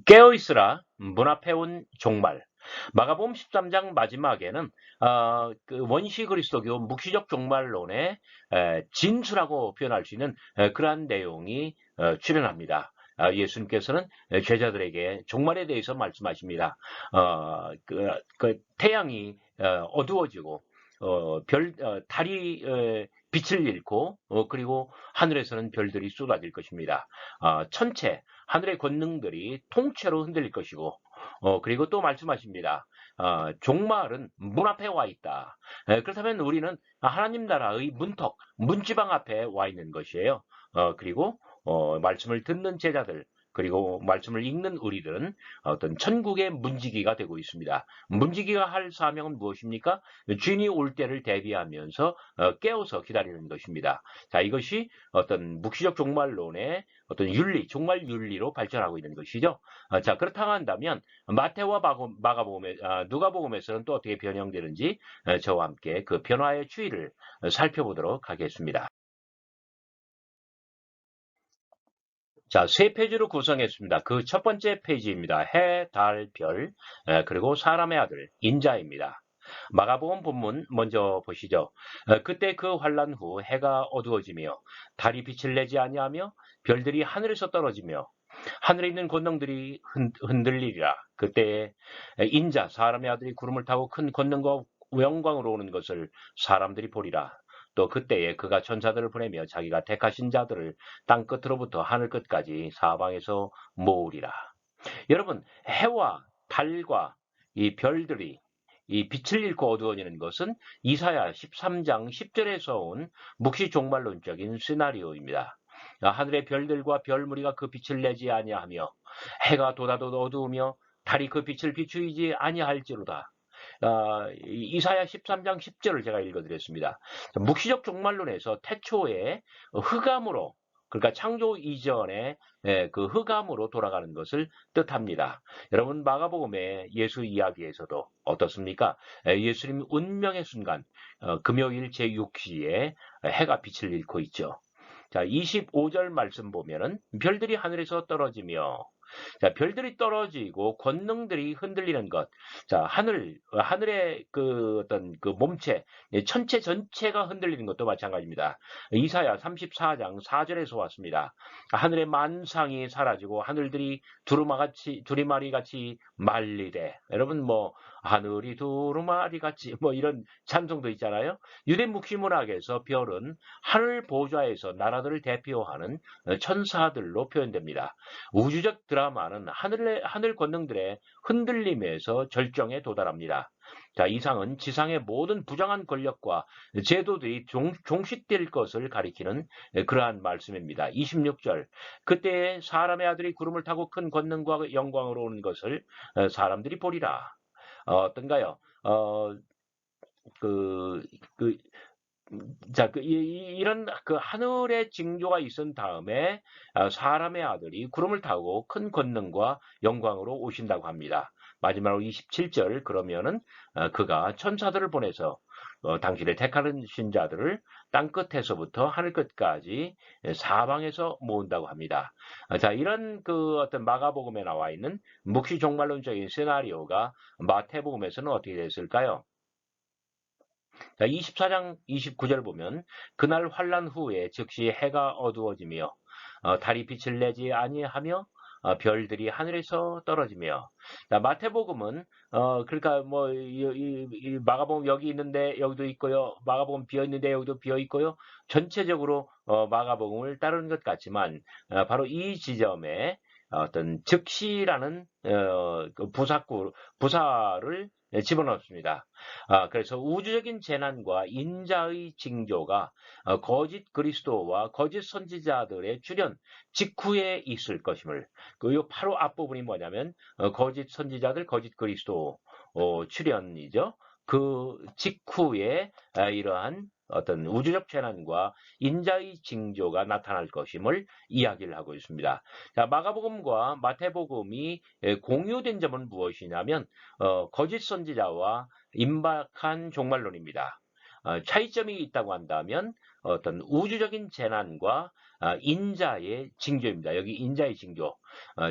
깨어있으라 문 앞에 온 종말. 마가복음 13장 마지막에는 그 원시 그리스도교 묵시적 종말론의 진수라고 표현할 수 있는 그러한 내용이 출현합니다. 예수님께서는 제자들에게 종말에 대해서 말씀하십니다. 그 태양이 어두워지고 달이 빛을 잃고 그리고 하늘에서는 별들이 쏟아질 것입니다. 천체 하늘의 권능들이 통째로 흔들릴 것이고 그리고 또 말씀하십니다. 종말은 문 앞에 와 있다. 그렇다면 우리는 하나님 나라의 문턱, 문지방 앞에 와 있는 것이에요. 그리고 말씀을 듣는 제자들, 그리고 말씀을 읽는 우리들은 어떤 천국의 문지기가 되고 있습니다. 문지기가 할 사명은 무엇입니까? 주인이 올 때를 대비하면서 깨어서 기다리는 것입니다. 자, 이것이 어떤 묵시적 종말론의 어떤 윤리, 종말 윤리로 발전하고 있는 것이죠. 자, 그렇다고 한다면 마태와 마가복음에, 누가복음에서는 또 어떻게 변형되는지 저와 함께 그 변화의 추이를 살펴보도록 하겠습니다. 자, 세 페이지로 구성했습니다. 그 첫 번째 페이지입니다. 해, 달, 별, 그리고 사람의 아들, 인자입니다. 마가복음 본문 먼저 보시죠. 그때 그 환란 후 해가 어두워지며 달이 빛을 내지 아니하며 별들이 하늘에서 떨어지며 하늘에 있는 권능들이 흔들리리라. 그때 인자 사람의 아들이 구름을 타고 큰 권능과 영광으로 오는 것을 사람들이 보리라. 또 그때에 그가 천사들을 보내며 자기가 택하신 자들을 땅 끝으로부터 하늘 끝까지 사방에서 모으리라. 여러분, 해와 달과 이 별들이 이 빛을 잃고 어두워지는 것은 이사야 13장 10절에서 온 묵시 종말론적인 시나리오입니다. 하늘의 별들과 별무리가 그 빛을 내지 아니하며 해가 돋아도 어두우며 달이 그 빛을 비추이지 아니할지로다. 이사야 13장 10절을 제가 읽어드렸습니다. 묵시적 종말론에서 태초에 흑암으로 그러니까 창조 이전에 그 흑암으로 돌아가는 것을 뜻합니다. 여러분 마가복음의 예수 이야기에서도 어떻습니까? 예수님 운명의 순간 금요일 제6시에 해가 빛을 잃고 있죠. 자, 25절 말씀 보면은 별들이 하늘에서 떨어지며 자, 별들이 떨어지고 권능들이 흔들리는 것. 자, 하늘의 그 어떤 그 몸체, 천체 전체가 흔들리는 것도 마찬가지입니다. 이사야 34장 4절에서 왔습니다. 하늘의 만상이 사라지고 하늘들이 두루마리 같이 말리되. 여러분 뭐 하늘이 두루마리 같이 뭐 이런 찬송도 있잖아요. 유대 묵시문학에서 별은 하늘 보좌에서 나라들을 대표하는 천사들로 표현됩니다. 우주적 드라마는 하늘 권능들의 흔들림에서 절정에 도달합니다. 자, 이상은 지상의 모든 부정한 권력과 제도들이 종식될 것을 가리키는 그러한 말씀입니다. 26절. 그때 사람의 아들이 구름을 타고 큰 권능과 영광으로 오는 것을 사람들이 보리라. 어떤가요? 그, 그, 자, 이런 그 하늘의 징조가 있은 다음에 사람의 아들이 구름을 타고 큰 권능과 영광으로 오신다고 합니다. 마지막으로 27절 그러면은 그가 천사들을 보내서 당신을 택하는 신자들을 땅 끝에서부터 하늘 끝까지 사방에서 모은다고 합니다. 자, 이런 그 어떤 마가복음에 나와 있는 묵시 종말론적인 시나리오가 마태복음에서는 어떻게 됐을까요? 자, 24장 29절 보면 그날 환란 후에 즉시 해가 어두워지며 달이 빛을 내지 아니하며 별들이 하늘에서 떨어지며 자, 마태복음은 그러니까 뭐 이 마가복음 여기 있는데 여기도 있고요. 마가복음 비어 있는데 여기도 비어 있고요. 전체적으로 마가복음을 따르는 것 같지만 바로 이 지점에 어떤 즉시라는 그 부사를 집어넣습니다. 그래서 우주적인 재난과 인자의 징조가 거짓 그리스도와 거짓 선지자들의 출현 직후에 있을 것임을 그 바로 앞부분이 뭐냐면 거짓 선지자들 거짓 그리스도 출현이죠. 그 직후에 이러한 어떤 우주적 재난과 인자의 징조가 나타날 것임을 이야기를 하고 있습니다. 자, 마가복음과 마태복음이 공유된 점은 무엇이냐면 거짓 선지자와 임박한 종말론입니다. 차이점이 있다고 한다면 어떤 우주적인 재난과 인자의 징조입니다. 여기 인자의 징조.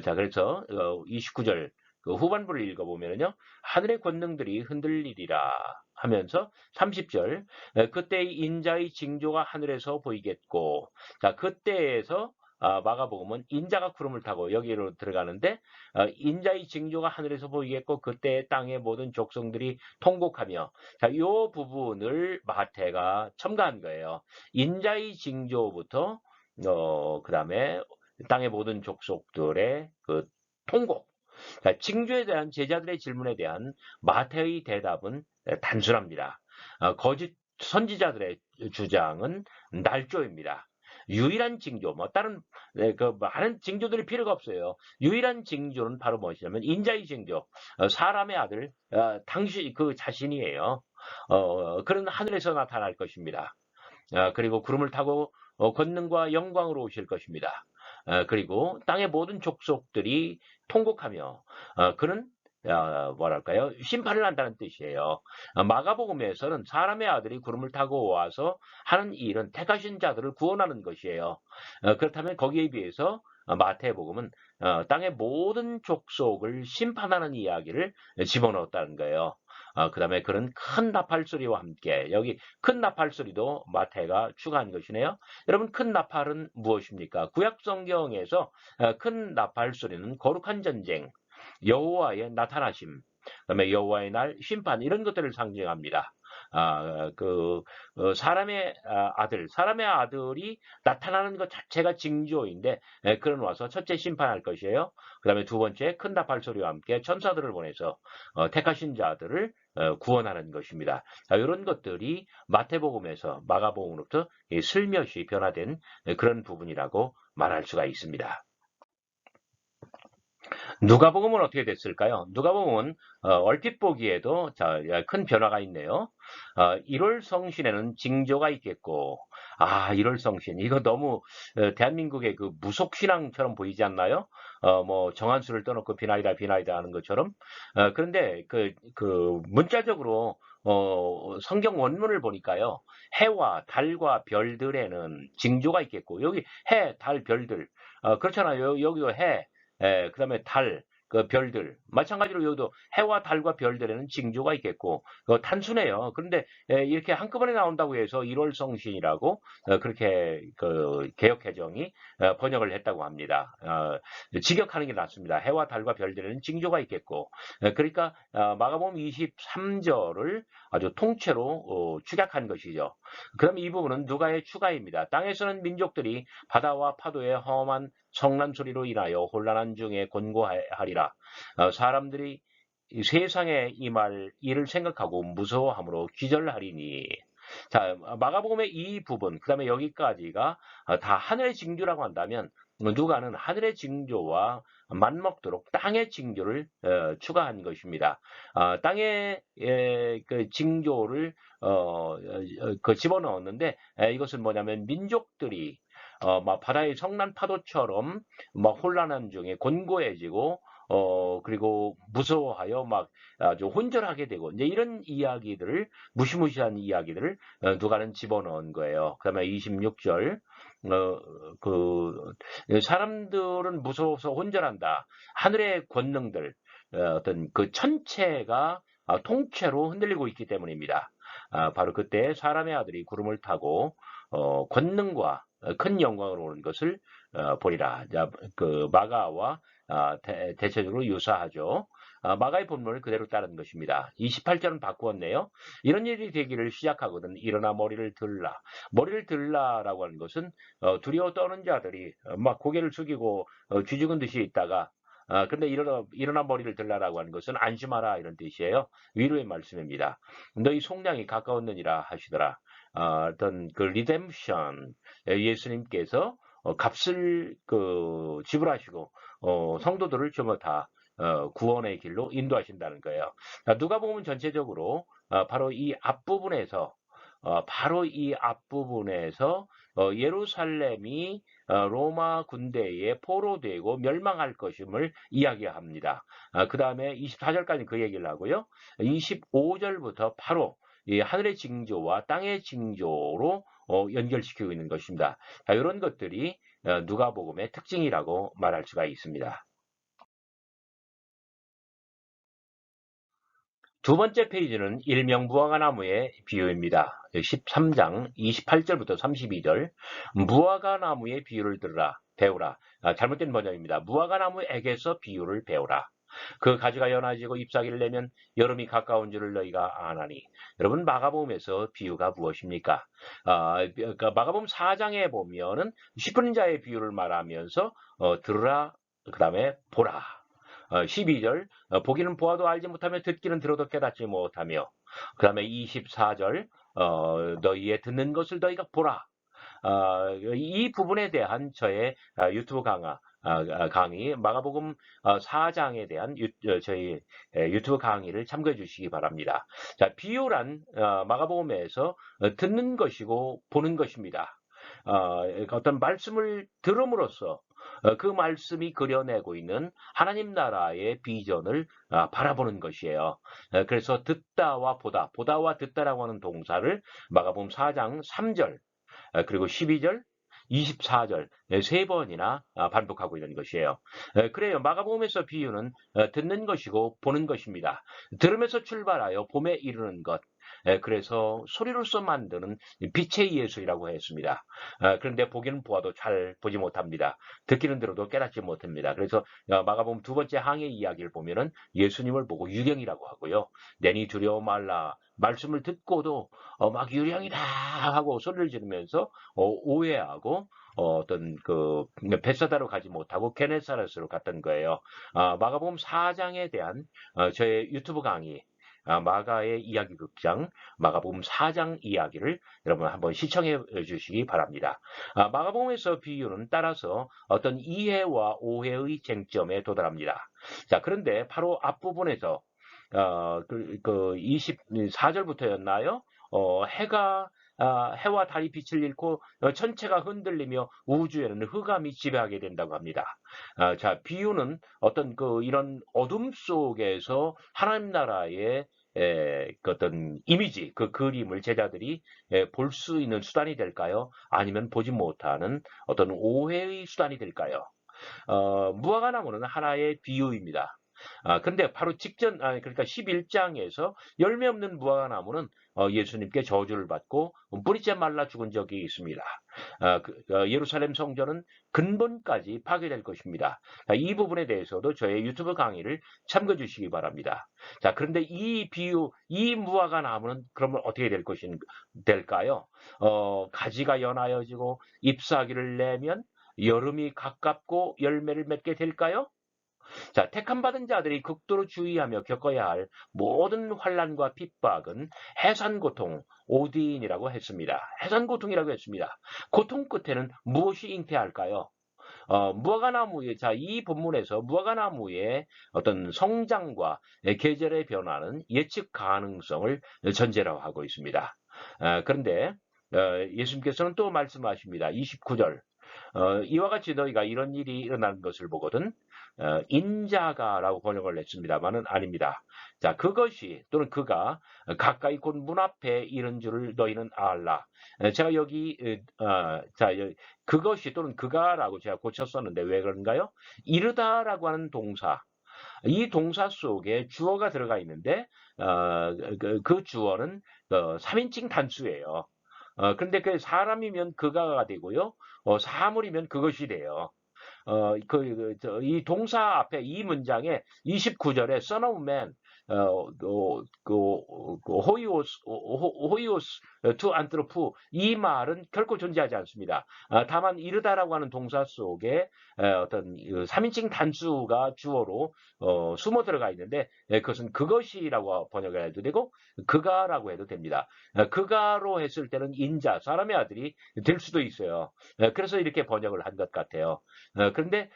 자, 그래서 29절 그 후반부를 읽어보면요. 하늘의 권능들이 흔들리리라 하면서 30절 그때의 인자의 징조가 하늘에서 보이겠고, 자, 그때에서 마가복음은 인자가 구름을 타고 여기로 들어가는데, 인자의 징조가 하늘에서 보이겠고 그때 땅의 모든 족속들이 통곡하며, 자, 이 부분을 마태가 첨가한 거예요. 인자의 징조부터 그 다음에 땅의 모든 족속들의 그 통곡. 자, 징조에 대한 제자들의 질문에 대한 마태의 대답은 단순합니다. 거짓 선지자들의 주장은 날조입니다. 유일한 징조, 뭐 다른 많은 징조들이 필요가 없어요. 유일한 징조는 바로 무엇이냐면 인자의 징조, 사람의 아들, 당신 그 자신이에요. 그런 하늘에서 나타날 것입니다. 그리고 구름을 타고 권능과 영광으로 오실 것입니다. 그리고 땅의 모든 족속들이 통곡하며 그는 뭐랄까요? 심판을 한다는 뜻이에요. 마가복음에서는 사람의 아들이 구름을 타고 와서 하는 일은 택하신 자들을 구원하는 것이에요. 그렇다면 거기에 비해서 마태복음은 땅의 모든 족속을 심판하는 이야기를 집어넣었다는 거예요. 그 다음에 그런 큰 나팔 소리와 함께, 여기 큰 나팔 소리도 마태가 추가한 것이네요. 여러분, 큰 나팔은 무엇입니까? 구약 성경에서 큰 나팔 소리는 거룩한 전쟁, 여호와의 나타나심, 그다음에 여호와의 날 심판, 이런 것들을 상징합니다. 사람의 사람의 아들이 나타나는 것 자체가 징조인데, 그런 와서 첫째 심판할 것이에요. 그 다음에 두 번째 큰 나팔 소리와 함께 천사들을 보내서 택하신 자들을 구원하는 것입니다. 자, 이런 것들이 마태복음에서 마가복음으로부터 슬며시 변화된 그런 부분이라고 말할 수가 있습니다. 누가복음은 어떻게 됐을까요? 누가복음은 얼핏 보기에도 큰 변화가 있네요. 1월 성신에는 징조가 있겠고, 1월 성신, 이거 너무 대한민국의 그 무속신앙처럼 보이지 않나요? 뭐 정한수를 떠놓고 비나이다 비나이다 하는 것처럼. 그런데 그 문자적으로 성경 원문을 보니까요, 해와 달과 별들에는 징조가 있겠고, 여기 해, 달, 별들, 그렇잖아요. 여기 해, 그 다음에 달, 그 별들. 마찬가지로 여기도 해와 달과 별들에는 징조가 있겠고, 단순해요. 그런데 이렇게 한꺼번에 나온다고 해서 1월 성신이라고 그렇게 그 개역개정이 번역을 했다고 합니다. 직역하는 게 낫습니다. 해와 달과 별들에는 징조가 있겠고. 그러니까 마가복음 23절을 아주 통째로 축약한 것이죠. 그럼 이 부분은 누가의 추가입니다. 땅에서는 민족들이 바다와 파도의 험한 성난 소리로 인하여 혼란한 중에 곤고하리라. 사람들이 세상에 임할 일을 생각하고 무서워함으로 기절하리니. 자, 마가복음의 이 부분, 그 다음에 여기까지가 다 하늘의 징조라고 한다면, 누가는 하늘의 징조와 맞먹도록 땅의 징조를 추가한 것입니다. 땅의 그 징조를 집어넣었는데, 이것은 뭐냐면 민족들이 막 바다의 성난 파도처럼 막 혼란한 중에 곤고해지고, 그리고 무서워하여 막 아주 혼절하게 되고, 이제 이런 이야기들을, 무시무시한 이야기들을 누가는 집어넣은 거예요. 그 다음에 26절, 사람들은 무서워서 혼절한다. 하늘의 권능들, 어떤 그 천체가 통째로 흔들리고 있기 때문입니다. 바로 그때 사람의 아들이 구름을 타고 권능과 큰 영광으로 오는 것을 보리라. 그 마가와 대체적으로 유사하죠. 마가의 본문을 그대로 따른 것입니다. 28절은 바꾸었네요. 이런 일이 되기를 시작하거든 일어나 머리를 들라. 머리를 들라라고 하는 것은 두려워 떠는 자들이 막 고개를 숙이고 쥐죽은 듯이 있다가 근데 일어나 머리를 들라라고 하는 것은 안심하라 이런 뜻이에요. 위로의 말씀입니다. 너희 속량이 가까웠느니라 하시더라. 어떤 그 리뎀션, 예수님께서 값을 지불하시고 성도들을 좀 다 구원의 길로 인도하신다는 거예요. 누가복음은 전체적으로 바로 이 앞부분에서 예루살렘이 로마 군대에 포로되고 멸망할 것임을 이야기합니다. 그 다음에 24절까지 그 얘기를 하고요. 25절부터 바로 이 하늘의 징조와 땅의 징조로 연결시키고 있는 것입니다. 자, 이런 것들이 누가복음의 특징이라고 말할 수가 있습니다. 두 번째 페이지는 일명 무화과나무의 비유입니다. 13장 28절부터 32절. 무화과나무의 비유를 들으라, 배우라. 잘못된 번역입니다. 무화과나무에게서 비유를 배우라. 그 가지가 연해지고 잎사귀를 내면 여름이 가까운 줄을 너희가 아나니. 여러분, 마가복음에서 비유가 무엇입니까? 그러니까 마가복음 4장에 보면은 슈퍼 자의 비유를 말하면서 들으라, 그 다음에 보라. 12절, 보기는 보아도 알지 못하며 듣기는 들어도 깨닫지 못하며. 그 다음에 24절, 너희의 듣는 것을 너희가 보라. 이 부분에 대한 저의 유튜브 강의, 마가복음 4장에 대한 저희 유튜브 강의를 참고해 주시기 바랍니다. 자, 비유란 마가복음에서 듣는 것이고 보는 것입니다. 어떤 말씀을 들음으로써 그 말씀이 그려내고 있는 하나님 나라의 비전을 바라보는 것이에요. 그래서 듣다와 보다, 보다와 듣다라고 하는 동사를 마가복음 4장 3절, 그리고 12절, 24절 세 번이나 반복하고 있는 것이에요. 그래요. 마가복음에서 비유는 듣는 것이고 보는 것입니다. 들으면서 출발하여 봄에 이르는 것. 그래서 소리로서 만드는 빛의 예술이라고 했습니다. 그런데 보기는 보아도 잘 보지 못합니다. 듣기는 들어도 깨닫지 못합니다. 그래서 마가복음 두 번째 항해 이야기를 보면은 예수님을 보고 유령이라고 하고요. 내니 두려워 말라. 말씀을 듣고도 막 유령이다 하고 소리를 지르면서 오해하고 어떤 그 베사다로 가지 못하고 게네사렛으로 갔던 거예요. 마가복음 4장에 대한 저의 유튜브 강의 마가의 이야기 극장 마가복음 4장 이야기를 여러분 한번 시청해 주시기 바랍니다. 마가복음에서 비유는 따라서 어떤 이해와 오해의 쟁점에 도달합니다. 자, 그런데 바로 앞부분에서 24절부터였나요? 해와 달이 빛을 잃고 천체가 흔들리며 우주에는 흑암이 지배하게 된다고 합니다. 자, 비유는 어떤 이런 어둠 속에서 하나님 나라의 그 어떤 이미지, 그 그림을 제자들이 볼 수 있는 수단이 될까요? 아니면 보지 못하는 어떤 오해의 수단이 될까요? 무화과나무는 하나의 비유입니다. 근데 바로 그러니까 11장에서 열매 없는 무화과나무는 예수님께 저주를 받고 뿌리째 말라 죽은 적이 있습니다. 예루살렘 성전은 근본까지 파괴될 것입니다. 이 부분에 대해서도 저의 유튜브 강의를 참고해 주시기 바랍니다. 자, 그런데 이 비유, 이 무화과나무는 그러면 어떻게 될까요? 가지가 연하여지고 잎사귀를 내면 여름이 가깝고 열매를 맺게 될까요? 자, 택함받은 자들이 극도로 주의하며 겪어야 할 모든 환난과 핍박은 해산고통, 오딘이라고 했습니다. 해산고통이라고 했습니다. 고통 끝에는 무엇이 잉태할까요? 무화과나무의, 자, 이 본문에서 무화과나무의 어떤 성장과 계절의 변화는 예측 가능성을 전제로 하고 있습니다. 그런데 예수님께서는 또 말씀하십니다. 29절. 이와 같이 너희가 이런 일이 일어나는 것을 보거든 인자가라고 번역을 했습니다만은 아닙니다. 자, 그것이 또는 그가 가까이 곧 문 앞에 이른 줄을 너희는 알라. 제가 여기 자, 그것이 또는 그가라고 제가 고쳤었는데 왜 그런가요? 이르다라고 하는 동사. 이 동사 속에 주어가 들어가 있는데 그 주어는 3인칭 단수예요. 그런데 그 사람이면 그가가 되고요. 사물이면 그것이 돼요. 이 동사 앞에 이 문장에 29절에 son of man, 호이오스 투 안트로프 이 말은 결코 존재하지 않습니다. 다만 이르다라고 하는 동사 속에 어떤 3인칭 단수가 주어로 숨어 들어가 있는데 그것은 그것이라고 번역을 해도 되고 그가라고 해도 됩니다. 그가로 했을 때는 인자, 사람의 아들이 될 수도 있어요. 그래서 이렇게 번역을 한 것 같아요. 그런데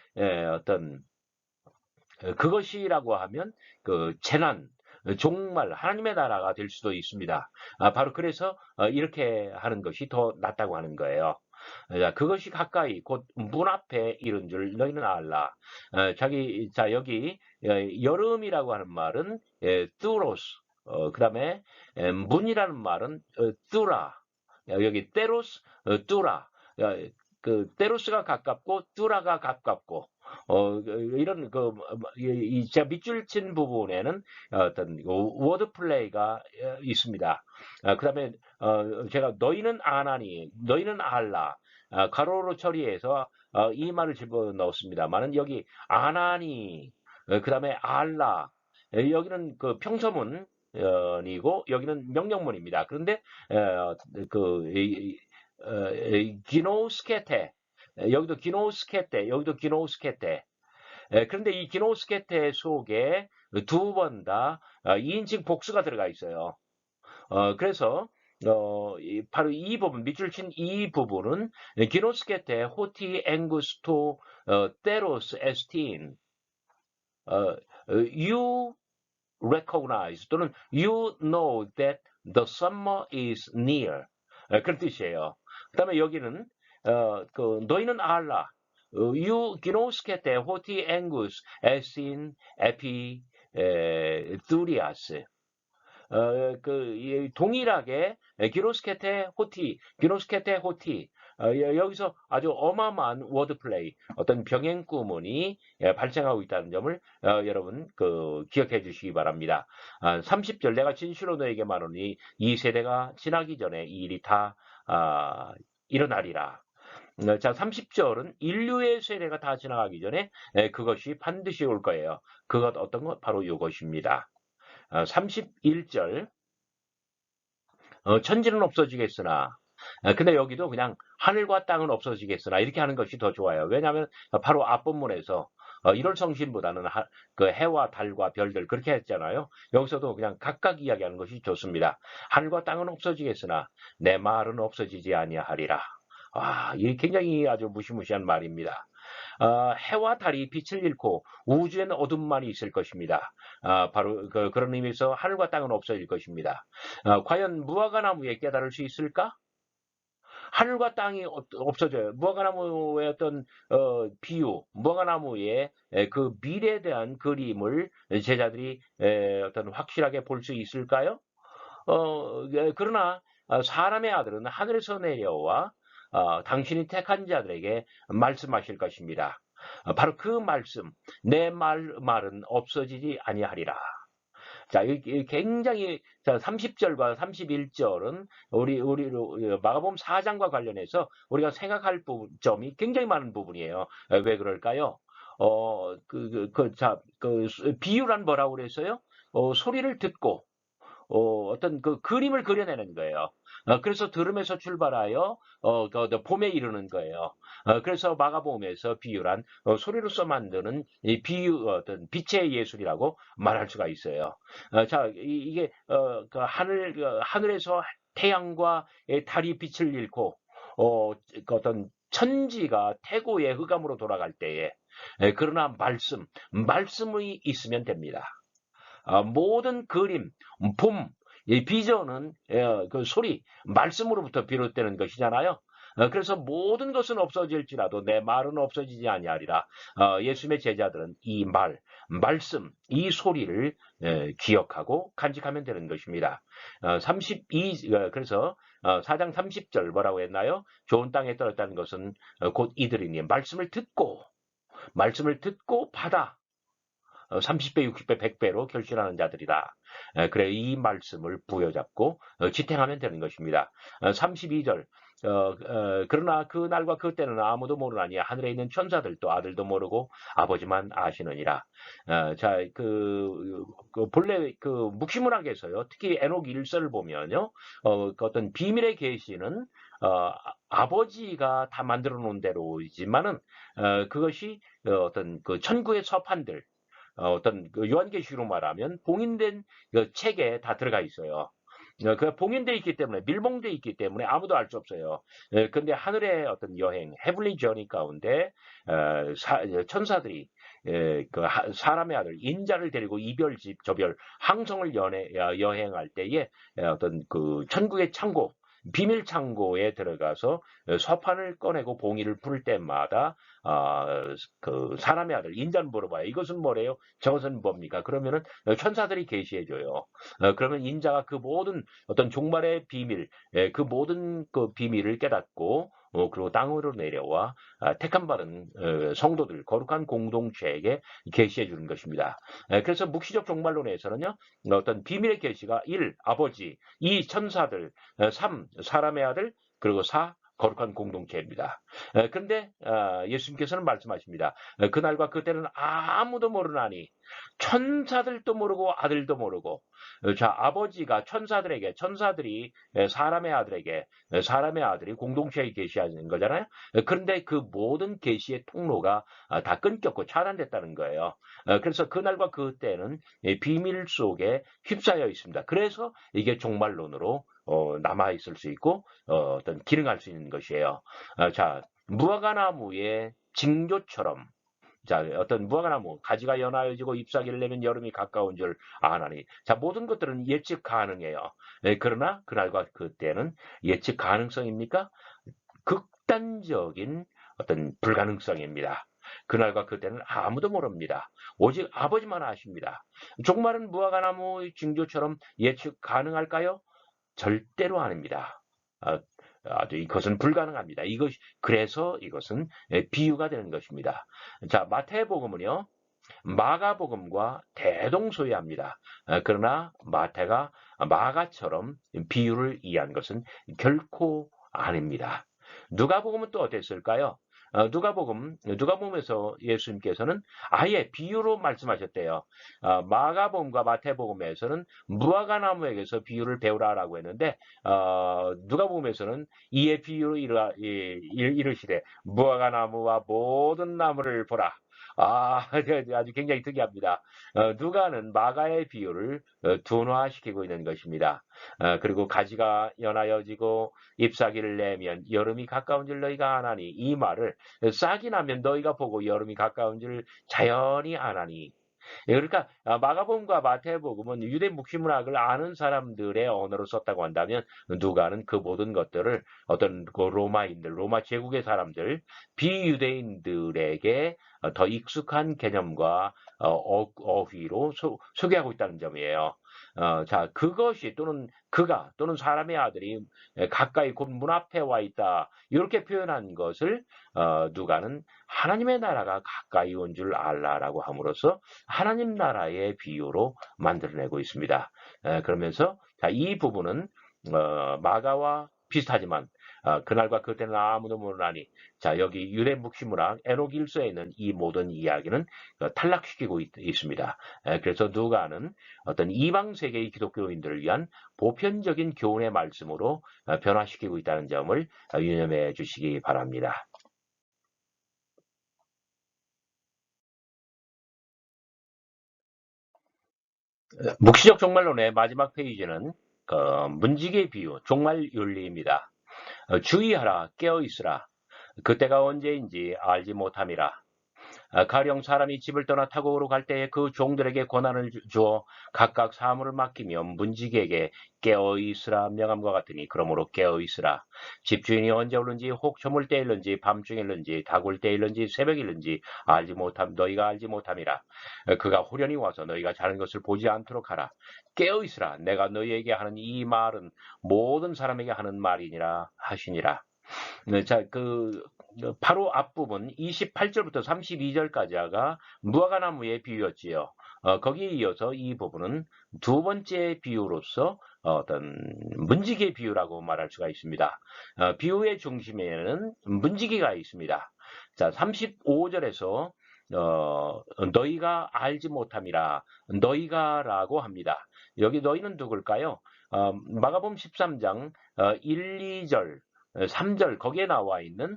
어떤 그것이라고 하면 그 재난, 종말, 하나님의 나라가 될 수도 있습니다. 바로 그래서 이렇게 하는 것이 더 낫다고 하는 거예요. 자, 그것이 가까이 곧 문 앞에 이른 줄 너희는 알라. 자, 여기 여름이라고 하는 말은 뚜로스, 그 다음에 문이라는 말은 뚜라. 여기 테로스, 뚜라. 그 테로스가 가깝고 뚜라가 가깝고 이런 제가 밑줄 친 부분에는 어떤 워드 플레이가 있습니다. 그다음에 제가 너희는 아나니, 너희는 알라 가로로 처리해서 이 말을 집어넣었습니다만은 여기 아나니 그다음에 알라 여기는 그 평서문 이고 여기는 명령문입니다. 그런데 그 기노스케테 여기도 기노스케테 여기도 기노스케테 그런데 이 기노스케테 속에 두 번 다 2인칭 복수가 들어가 있어요. 그래서 바로 이 부분 밑줄 친 이 부분은 기노스케테 호티 앵구스토 테로스 에스틴 you recognize 또는 you know that the summer is near 그런 뜻이에요. 그다음에 여기는 너희는 알라 you gnoscete hoti angus esin epi thurias 동일하게 기노스케테 호티 여기서 아주 어마어마한 워드 플레이, 어떤 병행 구문이 발생하고 있다는 점을 여러분 기억해 주시기 바랍니다. 30절 내가 진실로 너에게 말하노니 이 세대가 지나기 전에 이 일이 다 일어나리라. 자, 30절은 인류의 세대가 다 지나가기 전에 그것이 반드시 올 거예요. 그것 어떤 것? 바로 이것입니다. 31절 천지는 없어지겠으나 근데 여기도 그냥 하늘과 땅은 없어지겠으나 이렇게 하는 것이 더 좋아요. 왜냐하면 바로 앞본문에서 1월 성신보다는 그 해와 달과 별들 그렇게 했잖아요. 여기서도 그냥 각각 이야기하는 것이 좋습니다. 하늘과 땅은 없어지겠으나 내 말은 없어지지 아니하리라. 이게 굉장히 아주 무시무시한 말입니다. 해와 달이 빛을 잃고 우주에는 어둠만이 있을 것입니다. 바로 그런 의미에서 하늘과 땅은 없어질 것입니다. 과연 무화과나무에 깨달을 수 있을까? 하늘과 땅이 없어져요. 무화과나무의 어떤 비유, 무화과나무의 그 미래에 대한 그림을 제자들이 어떤 확실하게 볼 수 있을까요? 그러나 사람의 아들은 하늘에서 내려와 당신이 택한 자들에게 말씀하실 것입니다. 바로 그 말씀, 내 말은 없어지지 아니하리라. 자, 이 굉장히 30절과 31절은 우리 마가복음 4장과 관련해서 우리가 생각할 점이 굉장히 많은 부분이에요. 왜 그럴까요? 비유란 뭐라고 그랬어요? 소리를 듣고 어떤 그 그림을 그려내는 거예요. 그래서 들음에서 출발하여 봄에 이르는 거예요. 그래서 마가복음에서 비유란 소리로서 만드는 이 비유 어떤 빛의 예술이라고 말할 수가 있어요. 자, 이게 하늘에서 태양과 달이 빛을 잃고 어떤 천지가 태고의 흑암으로 돌아갈 때에 그러나 말씀이 있으면 됩니다. 모든 그림, 봄, 이 비전은 그 소리, 말씀으로부터 비롯되는 것이잖아요. 그래서 모든 것은 없어질지라도 내 말은 없어지지 아니하리라. 예수님의 제자들은 이 말씀, 이 소리를 기억하고 간직하면 되는 것입니다. 그래서 4장 30절 뭐라고 했나요? 좋은 땅에 떨어졌다는 것은 곧 이들이니 말씀을 듣고 받아 30배, 60배, 100배로 결실하는 자들이다. 그래 이 말씀을 부여잡고 지탱하면 되는 것입니다. 32절 그러나 그 날과 그 때는 아무도 모르나니 하늘에 있는 천사들도 아들도 모르고 아버지만 아시느니라. 자, 본래 묵시문학에서요, 특히 에녹 1서를 보면요, 어떤 비밀의 계시는 아버지가 다 만들어 놓은 대로이지만은 그것이 어떤 그 천구의 서판들 어떤 요한계시로 말하면 봉인된 책에 다 들어가 있어요. 그 봉인되어 있기 때문에 밀봉되어 있기 때문에 아무도 알 수 없어요. 그런데 하늘의 어떤 여행, 헤블리 저니 가운데 천사들이 사람의 아들 인자를 데리고 이별집 저별 항성을 여행할 때에 어떤 그 천국의 창고 비밀 창고에 들어가서 서판을 꺼내고 봉이를 풀 때마다 그 사람의 아들 인자는 물어봐요. 이것은 뭐래요? 저것은 뭡니까? 그러면은 천사들이 계시해줘요. 그러면 인자가 그 모든 어떤 종말의 비밀, 그 모든 그 비밀을 깨닫고 그리고 땅으로 내려와 택함 받은 성도들, 거룩한 공동체에게 계시해 주는 것입니다. 그래서 묵시적 종말론에서는요, 어떤 비밀의 계시가 1. 아버지, 2. 천사들, 3. 사람의 아들, 그리고 4. 거룩한 공동체입니다. 그런데 예수님께서는 말씀하십니다. 그날과 그때는 아무도 모르나니 천사들도 모르고 아들도 모르고 자 아버지가 천사들에게 천사들이 사람의 아들에게 사람의 아들이 공동체에 계시하는 거잖아요. 그런데 그 모든 계시의 통로가 다 끊겼고 차단됐다는 거예요. 그래서 그날과 그때는 비밀 속에 휩싸여 있습니다. 그래서 이게 종말론으로 남아 있을 수 있고 어떤 기능할 수 있는 것이에요. 자 무화과나무의 징조처럼 자, 어떤 무화과나무 가지가 연하여지고 잎사귀를 내면 여름이 가까운 줄 아나니. 자, 모든 것들은 예측 가능해요. 그러나 그날과 그때는 예측 가능성입니까? 극단적인 어떤 불가능성입니다. 그날과 그때는 아무도 모릅니다. 오직 아버지만 아십니다. 종말은 무화과나무 징조처럼 예측 가능할까요? 절대로 아닙니다. 아주 이것은 불가능합니다. 그래서 이것은 비유가 되는 것입니다. 자, 마태복음은요, 마가복음과 대동소이합니다. 그러나 마태가 마가처럼 비유를 이해한 것은 결코 아닙니다. 누가복음은 또 어땠을까요? 누가복음에서 예수님께서는 아예 비유로 말씀하셨대요. 마가복음과 마태복음에서는 무화과나무에게서 비유를 배우라라고 했는데 누가복음에서는 이에 비유로 이르시되 무화과나무와 모든 나무를 보라. 아주 굉장히 특이합니다. 누가는 마가의 비유를 둔화시키고 있는 것입니다. 그리고 가지가 연하여지고 잎사귀를 내면 여름이 가까운 줄 너희가 아나니 이 말을 싹이 나면 너희가 보고 여름이 가까운 줄 자연히 아나니 그러니까 마가복음과 마태복음은 유대 묵시문학을 아는 사람들의 언어로 썼다고 한다면 누가는 그 모든 것들을 어떤 그 로마인들, 로마 제국의 사람들, 비유대인들에게 더 익숙한 개념과 어휘로 소개하고 있다는 점이에요. 자, 그것이 또는 사람의 아들이 가까이 곧 문 앞에 와 있다. 이렇게 표현한 것을 누가는 하나님의 나라가 가까이 온 줄 알라라고 함으로써 하나님 나라의 비유로 만들어내고 있습니다. 그러면서 자, 이 부분은 마가와 비슷하지만 그날과 그때는 아무도 모르나니 자 여기 유대 묵시문학 에녹일서에 있는 이 모든 이야기는 탈락시키고 있습니다. 그래서 누가는 어떤 이방 세계의 기독교인들을 위한 보편적인 교훈의 말씀으로 변화시키고 있다는 점을 유념해 주시기 바랍니다. 묵시적 종말론의 마지막 페이지는 문지기의 비유, 종말 윤리입니다. 주의하라, 깨어있으라. 그때가 언제인지 알지 못함이라. 가령 사람이 집을 떠나 타국으로 갈 때에 그 종들에게 권한을 주어 각각 사물을 맡기며 문지기에게 깨어있으라 명함과 같으니 그러므로 깨어있으라. 집주인이 언제 오는지 혹 저물 때일는지 밤중일는지 다굴 때일는지 새벽일는지 너희가 알지 못함이라. 그가 호련히 와서 너희가 자는 것을 보지 않도록 하라. 깨어있으라. 내가 너희에게 하는 이 말은 모든 사람에게 하는 말이니라 하시니라. 네, 자, 바로 앞부분 28절부터 32절까지가 무화과나무의 비유였지요. 거기에 이어서 이 부분은 두 번째 비유로서 어떤 문지기의 비유라고 말할 수가 있습니다. 비유의 중심에는 문지기가 있습니다. 자, 35절에서 너희가 알지 못함이라 너희가라고 합니다. 여기 너희는 누굴까요? 마가복음 13장 1, 2절 3절 거기에 나와 있는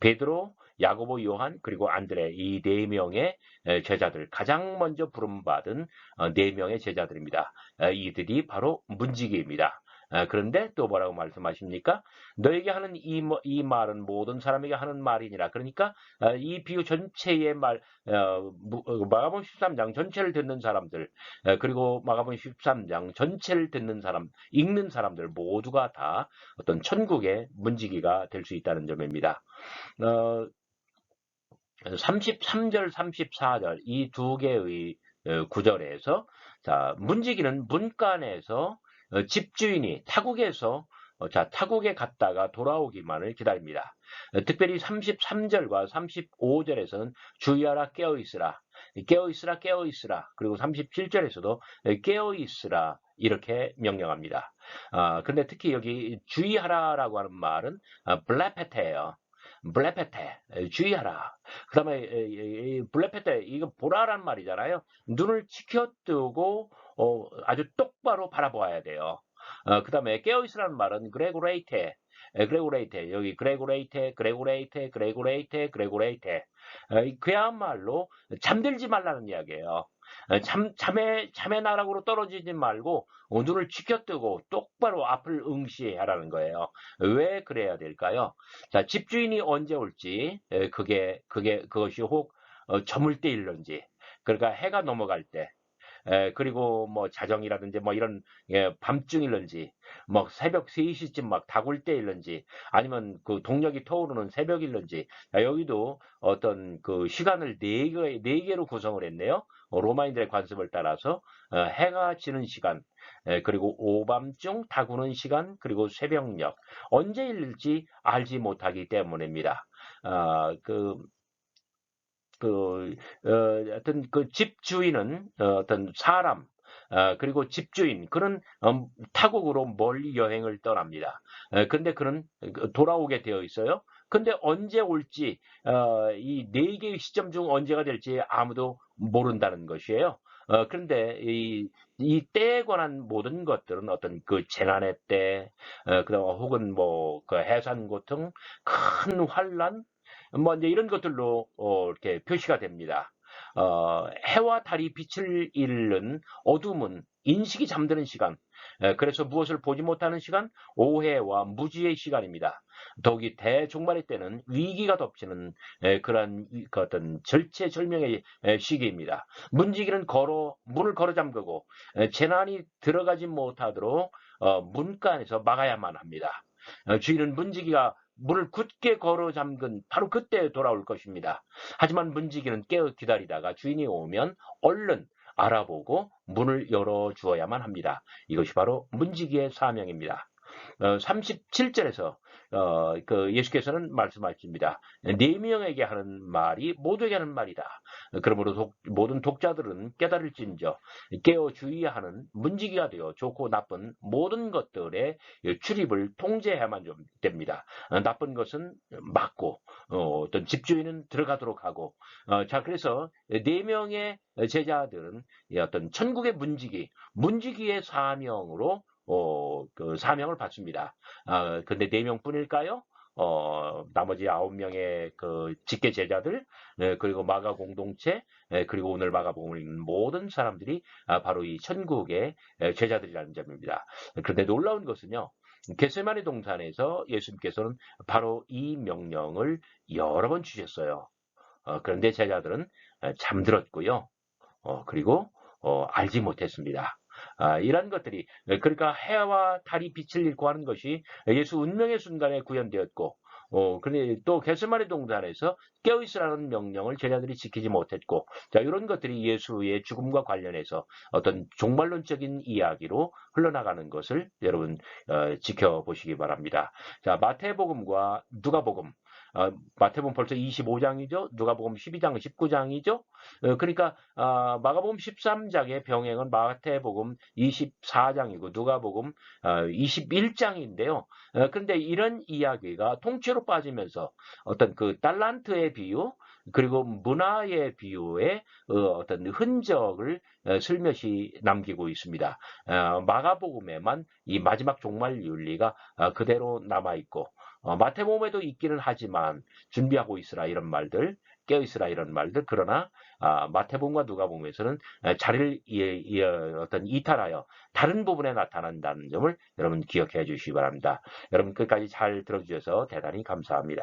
베드로, 야고보, 요한 그리고 안드레 이 네 명의 제자들 가장 먼저 부름받은 네 명의 제자들입니다. 이들이 바로 문지기입니다. 그런데 또 뭐라고 말씀하십니까? 너에게 하는 이 말은 모든 사람에게 하는 말이니라. 그러니까 이 비유 전체의 마가복음 13장 전체를 듣는 사람들, 그리고 마가복음 13장 전체를 듣는 사람, 읽는 사람들 모두가 다 어떤 천국의 문지기가 될 수 있다는 점입니다. 33절, 34절 이 두 개의 구절에서 자, 문지기는 문간에서 집주인이 타국에서 타국에 갔다가 돌아오기만을 기다립니다. 특별히 33절과 35절에서는 주의하라 깨어있으라 깨어있으라 깨어있으라 그리고 37절에서도 깨어있으라 이렇게 명령합니다. 근데 특히 여기 주의하라라고 하는 말은 블레페테예요. 블레페테 주의하라. 그 다음에 블레페테 이거 보라란 말이잖아요. 눈을 치켜뜨고 아주 똑바로 바라보아야 돼요. 그 다음에 깨어있으라는 말은 그레고레이테 그레고레이테 여기 그레고레이테 그레고레이테 그레고레이테 그레고레이테 그야말로 잠들지 말라는 이야기예요. 잠의 나락으로 떨어지지 말고 눈을 치켜뜨고 똑바로 앞을 응시하라는 거예요. 왜 그래야 될까요? 자, 집주인이 언제 올지 그것이 혹 저물 때일런지 그러니까 해가 넘어갈 때 그리고 뭐 자정이라든지 뭐 이런 밤중일런지 뭐 새벽 3시쯤 막 다굴 때일런지 아니면 그 동력이 터오르는 새벽일런지 여기도 어떤 그 시간을 네 개로 구성을 했네요. 로마인들의 관습을 따라서 해가 지는 시간 그리고 오밤중 다구는 시간 그리고 새벽녘 언제 일지 알지 못하기 때문입니다. 어떤 그 집주인은 어떤 사람, 그리고 집주인, 그는 타국으로 멀리 여행을 떠납니다. 근데 그는 돌아오게 되어 있어요. 근데 언제 올지, 이 네 개의 시점 중 언제가 될지 아무도 모른다는 것이에요. 그런데 이 때에 관한 모든 것들은 어떤 그 재난의 때, 그다음 혹은 뭐 그 해산고통, 큰 환란, 뭐 이제 이런 것들로 이렇게 표시가 됩니다. 해와 달이 빛을 잃는 어둠은 인식이 잠드는 시간, 그래서 무엇을 보지 못하는 시간, 오해와 무지의 시간입니다. 더욱이 대종말의 때는 위기가 덮치는 그러한 그 어떤 절체절명의 시기입니다. 문지기는 문을 걸어 잠그고 재난이 들어가지 못하도록 문간에서 막아야만 합니다. 주인은 문지기가 문을 굳게 걸어 잠근 바로 그때 돌아올 것입니다. 하지만 문지기는 깨어 기다리다가 주인이 오면 얼른 알아보고 문을 열어주어야만 합니다. 이것이 바로 문지기의 사명입니다. 37절에서 그 예수께서는 말씀하십니다. 네 명에게 하는 말이 모두에게 하는 말이다. 그러므로 모든 독자들은 깨달을진저 깨어 주의하는 문지기가 되어 좋고 나쁜 모든 것들의 출입을 통제해야만 됩니다. 나쁜 것은 막고 어떤 집주인은 들어가도록 하고 자 그래서 네 명의 제자들은 어떤 천국의 문지기의 사명으로 그 사명을 받습니다. 근데 4명뿐일까요? 나머지 9명의 그 직계 제자들, 그리고 마가 공동체, 그리고 오늘 마가복음을 읽는 모든 사람들이 바로 이 천국의 제자들이라는 점입니다. 그런데 놀라운 것은요, 겟세마네 동산에서 예수님께서는 바로 이 명령을 여러 번 주셨어요. 그런데 제자들은 잠들었고요. 그리고 알지 못했습니다. 이런 것들이 그러니까 해와 달이 빛을 잃고 하는 것이 예수 운명의 순간에 구현되었고 근데 또 겟세마네 동산에서 깨어있으라는 명령을 제자들이 지키지 못했고 자 이런 것들이 예수의 죽음과 관련해서 어떤 종말론적인 이야기로 흘러나가는 것을 여러분 지켜보시기 바랍니다. 자 마태복음과 누가복음 마태복음 벌써 25장이죠. 누가복음 12장, 19장이죠. 그러니까 마가복음 13장의 병행은 마태복음 24장이고 누가복음 21장인데요. 그런데 이런 이야기가 통째로 빠지면서 어떤 그 달란트의 비유, 그리고 문화의 비유에 어떤 흔적을 슬며시 남기고 있습니다. 마가복음에만 이 마지막 종말 윤리가 그대로 남아 있고 마태복음에도 있기는 하지만 준비하고 있으라 이런 말들, 깨어 있으라 이런 말들. 그러나 마태복음과 누가복음에서는 자리를 어떤 이탈하여 다른 부분에 나타난다는 점을 여러분 기억해 주시기 바랍니다. 여러분 끝까지 잘 들어주셔서 대단히 감사합니다.